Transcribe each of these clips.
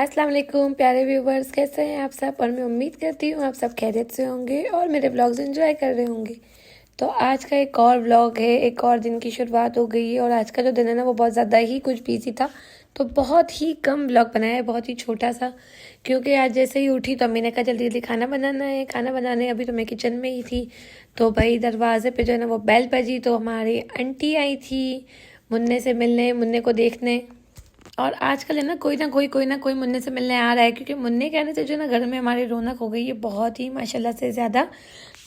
अस्सलाम वालेकुम प्यारे व्यूवर्स, कैसे हैं आप सब। और मैं उम्मीद करती हूँ आप सब खैरियत से होंगे और मेरे व्लॉग्स एंजॉय कर रहे होंगे। तो आज का एक और व्लॉग है, एक और दिन की शुरुआत हो गई है। और आज का जो दिन है ना वो बहुत ज़्यादा ही कुछ बिजी था, तो बहुत ही कम व्लॉग बनाया है, बहुत ही छोटा सा। क्योंकि आज जैसे ही उठी तो अम्मी ने कहा जल्दी जल्दी खाना बनाना है, खाना बनाने। अभी तो मैं किचन में ही थी, तो भाई दरवाजे पे जो है ना वो बेल बजी, तो हमारी आंटी आई थी मुन्ने से मिलने, मुन्ने को देखने। और आजकल है ना कोई मुन्ने से मिलने आ रहा है, क्योंकि मुन्ने कहने से जो ना घर में हमारी रौनक हो गई है बहुत ही माशाल्लाह से ज़्यादा।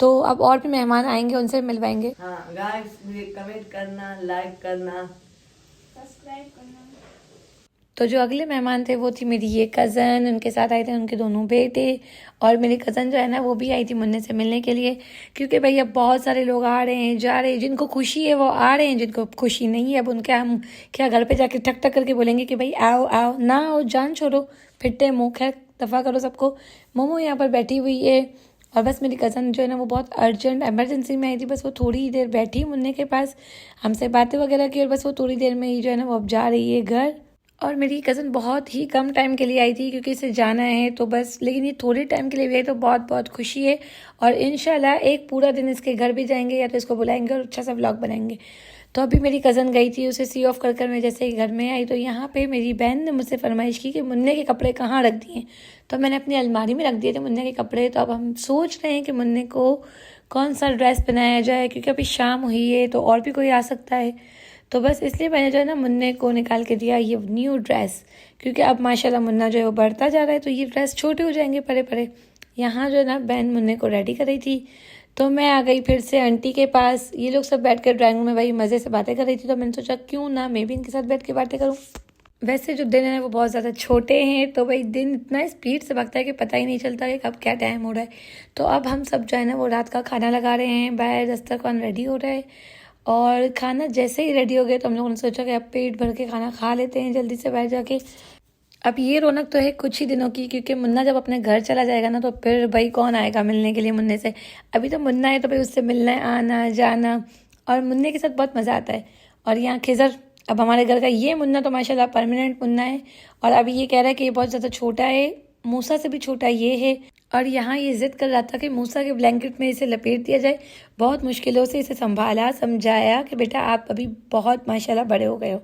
तो अब और भी मेहमान आएंगे, उनसे मिलवाएंगे। हाँ गाइस, मुझे कमेंट करना, लाइक करना, सब्सक्राइब करना। तो जो अगले मेहमान थे वो थी मेरी ये कज़न, उनके साथ आए थे उनके दोनों बेटे। और मेरी कज़न जो है ना वो भी आई थी मुन्ने से मिलने के लिए, क्योंकि भाई अब बहुत सारे लोग आ रहे हैं जा रहे हैं। जिनको खुशी है वो आ रहे हैं, जिनको खुशी नहीं है अब उनके हम क्या घर पे जाके ठक ठक करके बोलेंगे कि भाई आओ आओ, ना आओ जान छोड़ो, फिट्टे मुँह, खैर दफ़ा करो सबको। मोमो यहाँ पर बैठी हुई है। और बस मेरी कज़न जो है ना वो बहुत अर्जेंट एमरजेंसी में आई थी, बस वो थोड़ी ही देर बैठी मुन्ने के पास, हमसे बातें वगैरह की, और बस वो थोड़ी देर में ही जो है ना वो अब जा रही है घर। और मेरी कज़न बहुत ही कम टाइम के लिए आई थी, क्योंकि इसे जाना है तो बस, लेकिन ये थोड़े टाइम के लिए भी आई तो बहुत बहुत खुशी है। और इंशाल्लाह एक पूरा दिन इसके घर भी जाएंगे, या तो इसको बुलाएंगे और अच्छा सा व्लॉग बनाएंगे। तो अभी मेरी कज़न गई थी, उसे सी ऑफ कर मैं जैसे ही घर में आई तो यहाँ पे मेरी बहन ने मुझसे फरमाइश की कि मुन्ने के कपड़े कहाँ रख दिए। तो मैंने अपनी अलमारी में रख दिए थे मुन्ने के कपड़े। तो अब हम सोच रहे हैं कि मुन्ने को कौन सा ड्रेस पहनाया जाए, क्योंकि अभी शाम हुई है तो और भी कोई आ सकता है। तो बस इसलिए मैंने जो है ना मुन्ने को निकाल के दिया ये न्यू ड्रेस, क्योंकि अब माशाल्लाह मुन्ना जो है वो बढ़ता जा रहा है, तो ये ड्रेस छोटे हो जाएंगे परे परे। यहाँ जो है ना बहन मुन्ने को रेडी कर रही थी, तो मैं आ गई फिर से आंटी के पास। ये लोग सब बैठ कर ड्राइंग रूम में भाई मज़े से बातें कर रही थी, तो मैंने सोचा क्यों ना मैं भी इनके साथ बैठ के बातें करूँ। वैसे जो दिन है वो बहुत ज़्यादा छोटे हैं, तो भाई दिन इतना स्पीड से भागता है कि पता ही नहीं चलता कि कब क्या टाइम हो रहा है। तो अब हम सब जो है ना वो रात का खाना लगा रहे हैं, बाहर दस्तरखान रेडी हो रहा है। और खाना जैसे ही रेडी हो गया तो हम लोगों ने सोचा कि अब पेट भर के खाना खा लेते हैं जल्दी से बाहर जाके। अब ये रौनक तो है कुछ ही दिनों की, क्योंकि मुन्ना जब अपने घर चला जाएगा ना तो फिर भाई कौन आएगा मिलने के लिए मुन्ने से। अभी तो मुन्ना है तो भाई उससे मिलना आना जाना, और मुन्ने के साथ बहुत मज़ा आता है। और यहाँ खिज़र अब हमारे घर का ये मुन्ना तो माशाल्लाह परमानेंट मुन्ना है। और अभी ये कह रहा है कि ये बहुत ज़्यादा छोटा है, मूसा से भी छोटा ये है। और यहाँ ये जिद कर रहा था कि मूसा के ब्लैंकेट में इसे लपेट दिया जाए। बहुत मुश्किलों से इसे संभाला, समझाया कि बेटा आप अभी बहुत माशाल्लाह बड़े हो गए हो।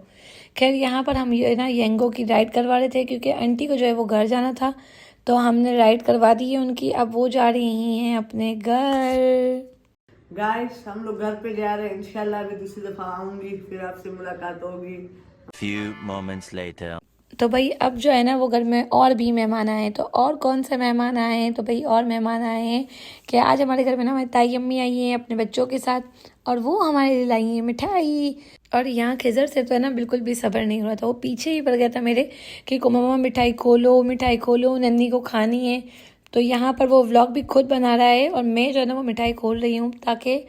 खैर यहाँ पर हम ये ना यंगो की राइड करवा रहे थे, क्योंकि आंटी को जो है वो घर जाना था, तो हमने राइड करवा दी है उनकी। अब वो जा रही हैं अपने घर। गाइस हम लोग घर पे जा रहे हैं। इंशाल्लाह अभी दूसरी दफा आऊंगी, फिर आपसे मुलाकात होगी। Few moments later. तो भाई अब जो है ना वो घर में और भी मेहमान आए हैं। तो और कौन से मेहमान आए हैं, तो भाई और मेहमान आए हैं कि आज हमारे घर में ना हमारी ताई अम्मी आई हैं अपने बच्चों के साथ, और वो हमारे लिए लाई हैं मिठाई। और यहाँ खिज़र से तो है ना बिल्कुल भी सब्र नहीं हो रहा था, वो पीछे ही पड़ गया था मेरे कि मम्मा मिठाई खोलो नन्नी को खानी है। तो यहाँ पर वो व्लॉग भी खुद बना रहा है, और मैं जो है ना वो मिठाई खोल रही हूँ ताकि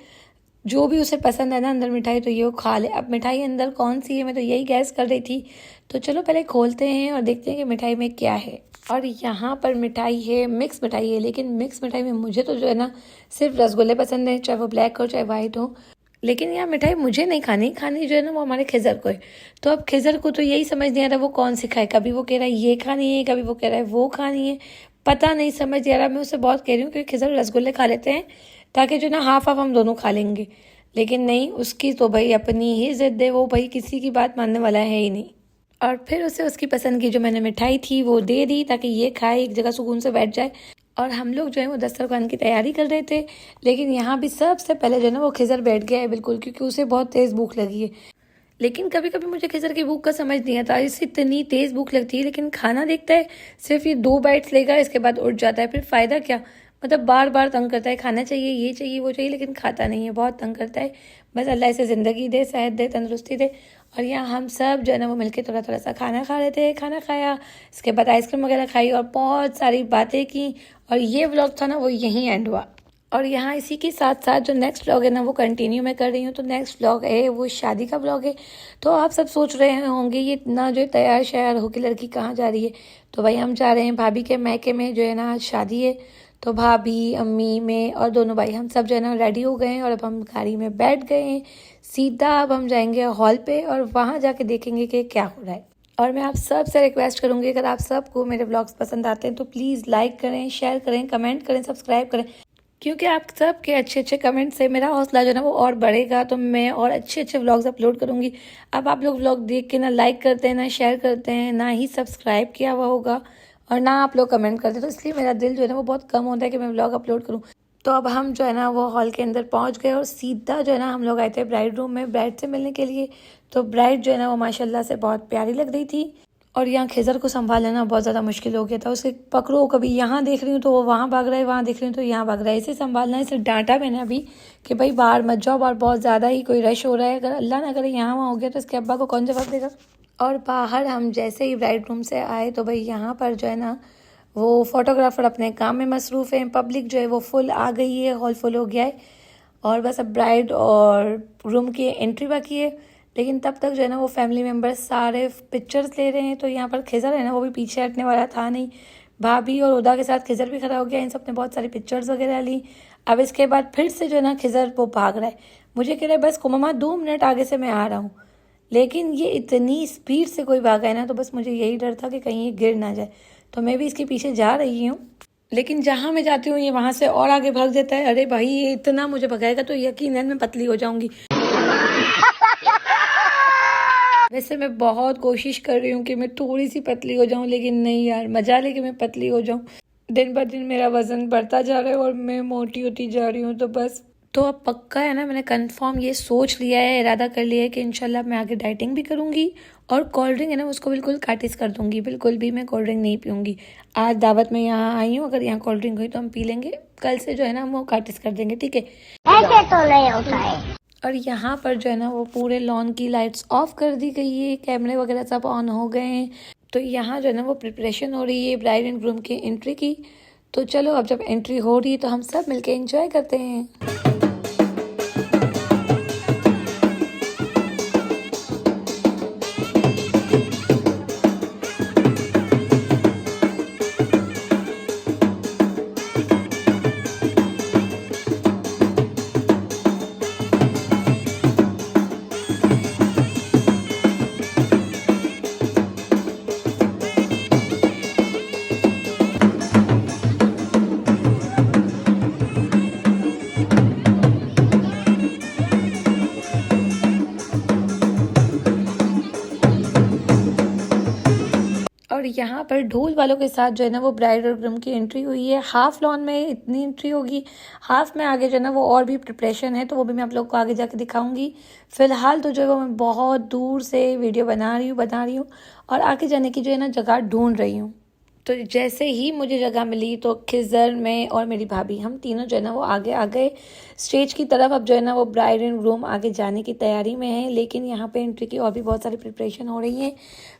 जो भी उसे पसंद है ना अंदर मिठाई तो ये वो खा ले। अब मिठाई अंदर कौन सी है मैं तो यही गैस कर रही थी। तो चलो पहले खोलते हैं और देखते हैं कि मिठाई में क्या है। और यहाँ पर मिठाई है, मिक्स मिठाई है, लेकिन मिक्स मिठाई में मुझे तो जो है ना सिर्फ रसगुल्ले पसंद है, चाहे वो ब्लैक हो चाहे वाइट हो। लेकिन यहाँ मिठाई मुझे नहीं खानी, खानी जो है ना वो हमारे खिज़र को है। तो अब खिज़र को तो यही समझ नहीं आ रहा वो कौन सी खाए, कभी वो कह रहा है ये खानी है, कभी वो कह रहा है वो खानी है, पता नहीं समझ आ रहा। मैं उससे बहुत कह रही हूँ कि खिज़र रसगुल्ले खा लेते हैं ताकि जो ना हाफ हाफ हम दोनों खा लेंगे, लेकिन नहीं, उसकी तो भाई अपनी ही जिद है, वो भाई किसी की बात मानने वाला है ही नहीं। और फिर उसे उसकी पसंद की जो मैंने मिठाई थी वो दे दी ताकि ये खाए, एक जगह सुकून से बैठ जाए। और हम लोग जो है वो दस्तरखान की तैयारी कर रहे थे, लेकिन यहाँ भी सबसे पहले जो है ना वो खिज़र बैठ गया है बिल्कुल, क्योंकि उसे बहुत तेज़ भूख लगी है। लेकिन कभी कभी मुझे खिज़र की भूख का समझ नहीं आता, इससे इतनी तेज़ भूख लगती है, लेकिन खाना देखता है सिर्फ ये 2 बाइट्स लेगा, इसके बाद उठ जाता है। फिर फ़ायदा क्या, मतलब बार बार तंग करता है, खाना चाहिए ये चाहिए वो चाहिए, लेकिन खाता नहीं है, बहुत तंग करता है। बस अल्लाह इसे ज़िंदगी दे, सेहत दे, तंदुरुस्ती दे। और यहाँ हम सब जो है ना वो मिलके थोड़ा थोड़ा सा खाना खा रहे थे, खाना खाया, इसके बाद आइसक्रीम वगैरह खाई और बहुत सारी बातें की। और ये व्लॉग था ना वो यहीं एंड हुआ। और यहाँ इसी के साथ साथ जो नेक्स्ट व्लॉग है ना वो कंटिन्यू मैं कर रही हूँ। तो नेक्स्ट व्लॉग है वो शादी का व्लॉग है। तो आप सब सोच रहे होंगे ये इतना जो तैयार श्यार होकर लड़की कहाँ जा रही है। तो भाई हम जा रहे हैं भाभी के मैके में, जो है ना आज शादी है। तो भाभी, अम्मी, मैं और दोनों भाई हम सब जो है ना रेडी हो गए हैं, और अब हम गाड़ी में बैठ गए हैं। सीधा अब हम जाएंगे हॉल पे और वहाँ जाके देखेंगे कि क्या हो रहा है। और मैं आप सब से रिक्वेस्ट करूँगी, अगर आप सबको मेरे व्लॉग्स पसंद आते हैं तो प्लीज़ लाइक करें, शेयर करें, कमेंट करें, सब्सक्राइब करें, क्योंकि आप सबके अच्छे अच्छे कमेंट से मेरा हौसला जो है ना वो और बढ़ेगा, तो मैं और अच्छे अच्छे व्लॉग्स अपलोड करूँगी। अब आप लोग व्लॉग देख के ना लाइक करते हैं, ना शेयर करते हैं, ना ही सब्सक्राइब किया हुआ होगा और ना आप लोग कमेंट करते, तो इसलिए मेरा दिल जो है ना वो बहुत कम होता है कि मैं व्लॉग अपलोड करूँ। तो अब हम जो है ना वो हॉल के अंदर पहुंच गए और सीधा जो है ना हम लोग आए थे ब्राइड रूम में ब्राइड से मिलने के लिए। तो ब्राइड जो है ना वो माशाल्लाह से बहुत प्यारी लग रही थी और यहाँ खिज़र को संभालना बहुत ज़्यादा मुश्किल हो गया था। उसे पकड़ो, कभी यहाँ देख रही हूँ तो वो वहाँ भाग रहा है, वहाँ देख रही हूँ तो यहाँ भाग रहा है, इसे संभालना है। इसे डांटा मैंने अभी कि भाई बाहर मत जाओ, बाहर बहुत ज़्यादा ही कोई रश हो रहा है, अगर अल्लाह ना करे यहाँ वहाँ हो गया तो इसके अब्बा को कौन जवाब देगा। और बाहर हम जैसे ही ब्राइड रूम से आए तो भाई यहाँ पर जो है ना वो फोटोग्राफर अपने काम में मसरूफ़ हैं, पब्लिक जो है वो फुल आ गई है, हॉल फुल हो गया है और बस अब ब्राइड और रूम की एंट्री बाकी है। लेकिन तब तक जो है ना वो फैमिली मेम्बर्स सारे पिक्चर्स ले रहे हैं। तो यहाँ पर खिज़र है ना वो भी पीछे हटने वाला था नहीं, भाभी और उदा के साथ खिज़र भी खड़ा हो गया, इन सब ने बहुत सारी पिक्चर्स वगैरह ली। अब इसके बाद फिर से जो है ना खिज़र वो भाग रहा है, मुझे कह रहा है बस मम्मा 2 मिनट आगे से मैं आ रहा हूँ, लेकिन ये इतनी स्पीड से कोई भागा है ना तो बस मुझे यही डर था कि कहीं ये गिर ना जाए। तो मैं भी इसके पीछे जा रही हूँ, लेकिन जहाँ मैं जाती हूँ ये वहाँ से और आगे भाग जाता है। अरे भाई ये इतना मुझे भगाएगा तो यकीनन मैं पतली हो जाऊंगी। वैसे मैं बहुत कोशिश कर रही हूँ कि मैं थोड़ी सी पतली हो जाऊँ, लेकिन नहीं यार, मजा लेके मैं पतली हो जाऊँ। दिन ब दिन मेरा वजन बढ़ता जा रहा है और मैं मोटी होती जा रही हूँ। तो बस तो अब पक्का है ना, मैंने कंफर्म ये सोच लिया है, इरादा कर लिया है कि इंशाल्लाह मैं आगे डाइटिंग भी करूँगी और कोल्ड ड्रिंक है ना उसको बिल्कुल काटिस कर दूँगी, बिल्कुल भी मैं कोल्ड ड्रिंक नहीं पीऊँगी। आज दावत में यहाँ आई हूँ, अगर यहाँ कोल्ड ड्रिंक हुई तो हम पी लेंगे, कल से जो है ना हम वो काटिस कर देंगे, ठीक है। ऐसे तो नहीं होता है। और यहाँ पर जो है ना वो पूरे लॉन की लाइट्स ऑफ कर दी गई है, कैमरे वगैरह सब ऑन हो गए हैं। तो यहाँ जो है ना वो प्रिपरेशन हो रही है ब्राइड एंड ग्रूम की एंट्री की। तो चलो अब जब एंट्री हो रही है तो हम सब मिलके एंजॉय करते हैं। और यहाँ पर ढोल वालों के साथ जो है ना वो ब्राइड और ग्रूम की एंट्री हुई है। हाफ लॉन में इतनी एंट्री होगी, हाफ में आगे जो है ना वो और भी प्रिपरेशन है, तो वो भी मैं आप लोग को आगे जाके दिखाऊंगी। फिलहाल तो जो है वो मैं बहुत दूर से वीडियो बना रही हूँ और आगे जाने की जो है ना जगह ढूंढ रही हूँ। तो जैसे ही मुझे जगह मिली तो खिज़र में और मेरी भाभी हम तीनों जो है ना वो आगे आ गए स्टेज की तरफ। अब जो है ना वो ब्राइड एंड ग्रूम आगे जाने की तैयारी में है, लेकिन यहाँ पे एंट्री की और भी बहुत सारी प्रिपरेशन हो रही है।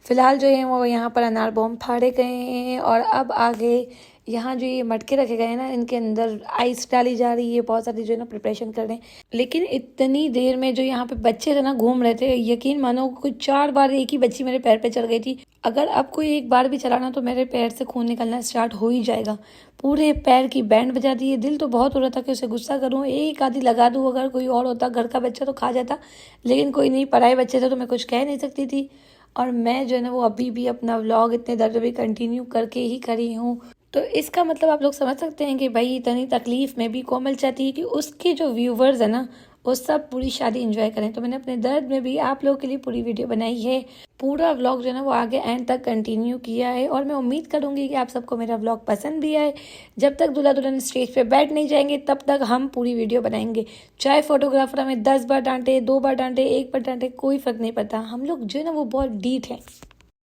फिलहाल जो है वो यहाँ पर अनार बॉम्ब फाड़े गए हैं और अब आगे यहाँ जो ये मटके रखे गए हैं ना इनके अंदर आइस डाली जा रही है, बहुत सारी जो है ना प्रिपरेशन कर रहे हैं। लेकिन इतनी देर में जो यहाँ पे बच्चे थे ना घूम रहे थे, यकीन मानो कुछ 4 बार एक ही बच्ची मेरे पैर पे चढ़ गई थी। अगर अब कोई एक बार भी चलाना तो मेरे पैर से खून निकलना स्टार्ट हो ही जाएगा। पूरे पैर की बैंड बजा दी है। दिल तो बहुत हो रहा था कि उसे गुस्सा करूँ, एक आधी लगा दूँ, अगर कोई और होता घर का बच्चा तो खा जाता, लेकिन कोई नहीं, पराए बच्चे थे तो मैं कुछ कह नहीं सकती थी। और मैं जो है ना वो अभी भी अपना व्लॉग इतने दर्द भी कंटिन्यू करके ही करी हूँ। तो इसका मतलब आप लोग समझ सकते हैं कि भाई इतनी तकलीफ में भी कोमल चाहती है कि उसके जो व्यूवर्स है ना वो सब पूरी शादी एंजॉय करें। तो मैंने अपने दर्द में भी आप लोगों के लिए पूरी वीडियो बनाई है, पूरा व्लॉग जो है ना वो आगे एंड तक कंटिन्यू किया है और मैं उम्मीद करूंगी कि आप सबको मेरा व्लॉग पसंद भी आए। जब तक दूल्हा दुल्हन स्टेज पे बैठ नहीं जाएंगे तब तक हम पूरी वीडियो बनाएंगे, चाहे फोटोग्राफर हमें 10 बार डांटे, 2 बार डांटे, 1 बार डांटे, कोई फर्क नहीं पड़ता। हम लोग जो है ना वो बहुत डीठ है।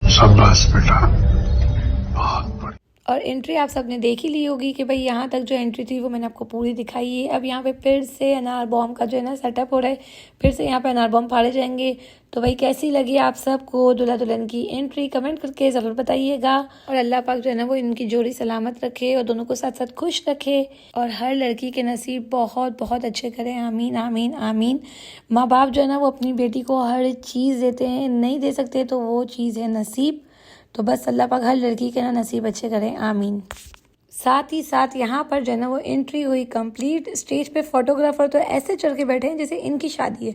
शाबाश बेटा, बहुत बढ़िया। और एंट्री आप सबने देख ही ली होगी कि भाई यहाँ तक जो एंट्री थी वो मैंने आपको पूरी दिखाई है। अब यहाँ पे फिर से अनार बॉम्ब का जो है ना सेटअप हो रहा है, फिर से यहाँ पे अनार बॉम्ब फाड़े जाएंगे। तो भाई कैसी लगी आप सबको दूल्हा दुल्हन की एंट्री, कमेंट करके ज़रूर बताइएगा। और अल्लाह पाक जो है ना वो इनकी जोड़ी सलामत रखे और दोनों को साथ साथ खुश रखे और हर लड़की के नसीब बहुत बहुत अच्छे करें, आमीन आमीन आमीन। माँ बाप जो है ना वो अपनी बेटी को हर चीज़ देते हैं, नहीं दे सकते तो वो चीज़ है नसीब। तो बस अल्लाह पाक हर लड़की के ना नसीब अच्छे करें, आमीन। साथ ही साथ यहाँ पर जो है ना वो एंट्री हुई कंप्लीट। स्टेज पे फोटोग्राफर तो ऐसे चढ़ के बैठे हैं जैसे इनकी शादी है।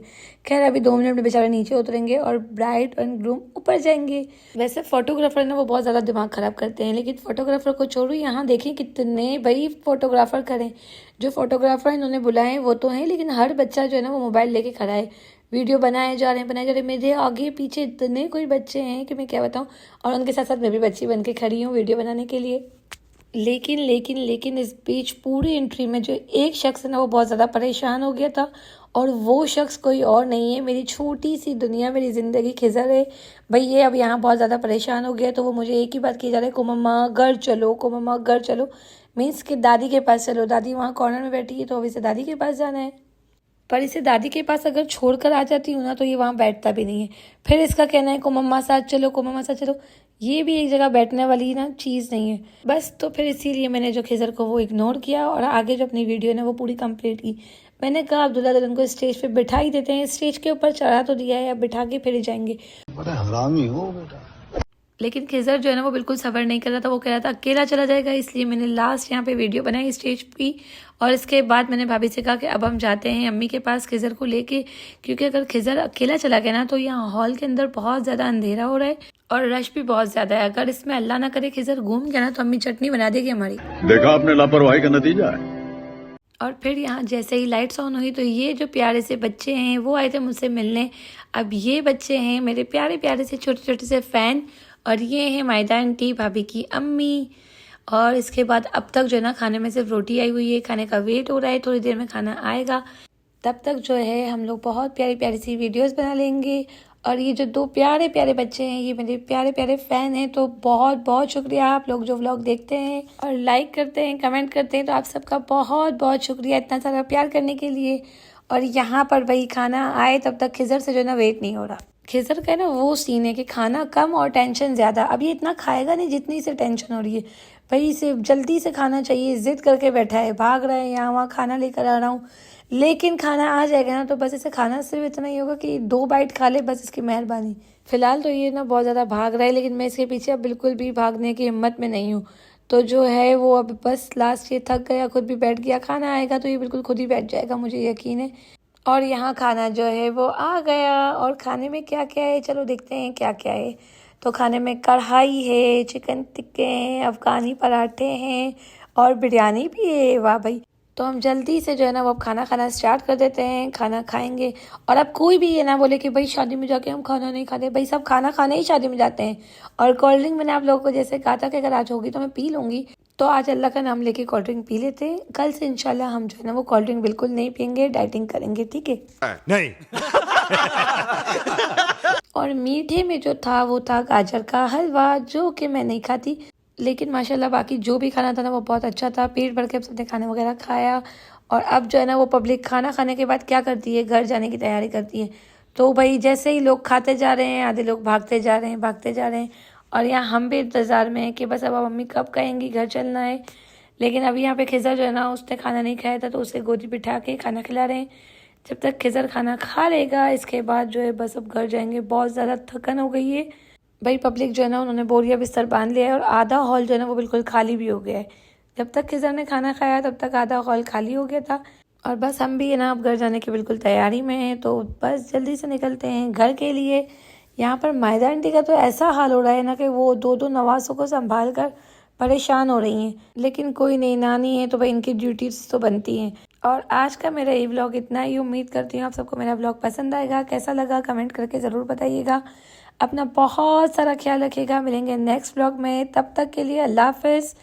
खैर अभी 2 मिनट में बेचारे नीचे उतरेंगे और ब्राइड एंड ग्रूम ऊपर जाएंगे। वैसे फोटोग्राफर ना वो बहुत ज़्यादा दिमाग ख़राब करते हैं, लेकिन फोटोग्राफर को छोड़ो, यहाँ देखिए कितने भाई फोटोग्राफर खड़े हैं। जो फोटोग्राफर इन्होंने बुलाए वो तो हैं, लेकिन हर बच्चा जो है ना वो मोबाइल लेके खड़ा है। वीडियो बनाए जा रहे हैं। मेरे आगे पीछे इतने कोई बच्चे हैं कि मैं क्या बताऊँ, और उनके साथ साथ मैं भी बच्ची बन के खड़ी हूँ वीडियो बनाने के लिए। लेकिन इस बीच पूरी एंट्री में जो एक शख्स है ना वो बहुत ज़्यादा परेशान हो गया था, और वो शख्स कोई और नहीं है, मेरी छोटी सी दुनिया, मेरी ज़िंदगी खिज़र है भाई। ये अब यहाँ बहुत ज़्यादा परेशान हो गया, तो वो मुझे एक ही बात की जा रहा है, को मम्मा घर चलो, को मम्मा घर चलो। मीन्स कि दादी के पास चलो। दादी वहाँ कॉर्नर में बैठी है, तो अब इसे दादी के पास जाना है। पर इसे दादी के पास अगर छोड़कर आ जाती हूँ ना तो ये वहाँ बैठता भी नहीं है। फिर इसका कहना है को मम्मा साथ चलो, को मम्मा साथ चलो। ये भी एक जगह बैठने वाली ना चीज़ नहीं है बस। तो फिर इसीलिए मैंने जो खिज़र को वो इग्नोर किया और आगे जो अपनी वीडियो है वो पूरी कंप्लीट की। मैंने कहा अब दूल्हा दुल्हन को स्टेज पे बिठा ही देते हैं, स्टेज के ऊपर चढ़ा तो दिया है, अब बिठा के फिर जाएंगे। बड़ा हरामी हो बेटा। लेकिन खिज़र जो है ना वो बिल्कुल सब्र नहीं कर रहा था। वो कह रहा था अकेला चला जाएगा, इसलिए मैंने लास्ट यहाँ पे वीडियो बनाई स्टेज पे। और इसके बाद मैंने भाभी से कहा कि अब हम जाते हैं अम्मी के पास खिज़र को लेके, क्योंकि अगर खिज़र अकेला चला गया ना तो यहाँ हॉल के अंदर बहुत ज़्यादा अंधेरा हो रहा है और रश भी बहुत ज़्यादा है। अगर इसमें अल्लाह ना करे खिज़र घूम गया ना तो अम्मी चटनी बना देगी हमारी। देखा आपने लापरवाही का नतीजा है। और फिर यहाँ जैसे ही लाइट्स ऑन हुई तो ये जो प्यारे से बच्चे हैं वो आए थे मुझसे मिलने। अब ये बच्चे हैं मेरे प्यारे प्यारे से छोटे छोटे से फ़ैन, और ये है मायदा आंटी, भाभी की अम्मी। और इसके बाद अब तक जो है ना खाने में सिर्फ रोटी आई हुई है, खाने का वेट हो रहा है, थोड़ी देर में खाना आएगा। तब तक जो है हम लोग बहुत प्यारी प्यारी सी वीडियोस बना लेंगे। और ये जो 2 प्यारे प्यारे बच्चे हैं ये मेरे प्यारे प्यारे फ़ैन हैं, तो बहुत बहुत शुक्रिया आप लोग जो व्लॉग देखते हैं और लाइक करते हैं, कमेंट करते हैं। तो आप सबका बहुत बहुत शुक्रिया इतना सारा प्यार करने के लिए। और यहाँ पर भाई खाना आए तब तक खिज़र से जो है ना वेट नहीं हो रहा। खिज़र का ना वो सीन है कि खाना कम और टेंशन ज़्यादा। अब ये इतना खाएगा नहीं जितनी इसे टेंशन हो रही है भाई। इसे जल्दी से खाना चाहिए, ज़िद करके बैठा है, भाग रहा है यहाँ वहाँ खाना लेकर आ रहा हूँ। लेकिन खाना आ जाएगा ना तो बस इसे खाना सिर्फ इतना ही होगा कि 2 बाइट खा ले, बस इसकी मेहरबानी। फ़िलहाल तो ये ना बहुत ज़्यादा भाग रहा है, लेकिन मैं इसके पीछे अब बिल्कुल भी भागने की हिम्मत में नहीं हूँ। तो जो है वो अब बस लास्ट ये थक गया, खुद भी बैठ गया। खाना आएगा तो ये बिल्कुल खुद ही बैठ जाएगा, मुझे यकीन है। और यहाँ खाना जो है वो आ गया। और खाने में क्या क्या है चलो देखते हैं क्या क्या है। तो खाने में कढ़ाई है, चिकन टिक्के हैं, अफ़गानी पराठे हैं और बिरयानी भी है। वाह भाई। तो हम जल्दी से जो है ना वो अब खाना खाना स्टार्ट कर देते हैं, खाना खाएंगे। और अब कोई भी ये ना बोले कि भाई शादी में जाके हम खाना नहीं खाते। भाई सब खाना खाने ही शादी में जाते हैं। और कोल्ड ड्रिंक मैंने आप लोगों को जैसे कहा था कि अगर आज होगी तो मैं पी लूँगी, तो आज अल्लाह का नाम लेके कोल्ड ड्रिंक पी लेते हैं। कल से इंशाल्लाह हम जो है ना वो कोल्ड ड्रिंक बिल्कुल नहीं पियेंगे, डाइटिंग करेंगे, ठीक है? नहीं। और मीठे में जो था वो था गाजर का हलवा, जो कि मैं नहीं खाती, लेकिन माशाल्लाह बाकी जो भी खाना था ना वो बहुत अच्छा था। पेट भर के अब सबने खाना वगैरह खाया। और अब जो है ना वो पब्लिक खाना खाने के बाद क्या करती है, घर जाने की तैयारी करती है। तो भाई जैसे ही लोग खाते जा रहे हैं, आधे लोग भागते जा रहे हैं। और यहाँ हम भी इंतज़ार में हैं कि बस अब मम्मी कब कहेंगी घर चलना है। लेकिन अभी यहाँ पे खिज़र जो है ना उसने खाना नहीं खाया था, तो उसे गोदी बिठा के खाना खिला रहे हैं। जब तक खिज़र खाना खा लेगा इसके बाद जो है बस अब घर जाएंगे। बहुत ज़्यादा थकन हो गई है भाई। पब्लिक जो है ना उन्होंने बोरिया बिस्तर बांध लिया है और आधा हॉल जो है ना वो बिल्कुल खाली भी हो गया है। जब तक खिज़र ने खाना खाया तब तक आधा हॉल खाली हो गया था। और बस हम भी है ना अब घर जाने की बिल्कुल तैयारी में हैं, तो बस जल्दी से निकलते हैं घर के लिए। यहाँ पर मायदा आंटी का तो ऐसा हाल हो रहा है ना कि वो 2-2 नवासों को संभाल कर परेशान हो रही हैं। लेकिन कोई नहीं, नानी है तो भाई इनकी ड्यूटीज तो बनती हैं। और आज का मेरा ये व्लॉग इतना ही। उम्मीद करती हूँ आप सबको मेरा व्लॉग पसंद आएगा। कैसा लगा कमेंट करके ज़रूर बताइएगा। अपना बहुत सारा ख्याल रखिएगा। मिलेंगे नेक्स्ट व्लॉग में, तब तक के लिए अल्लाह हाफ़िज़।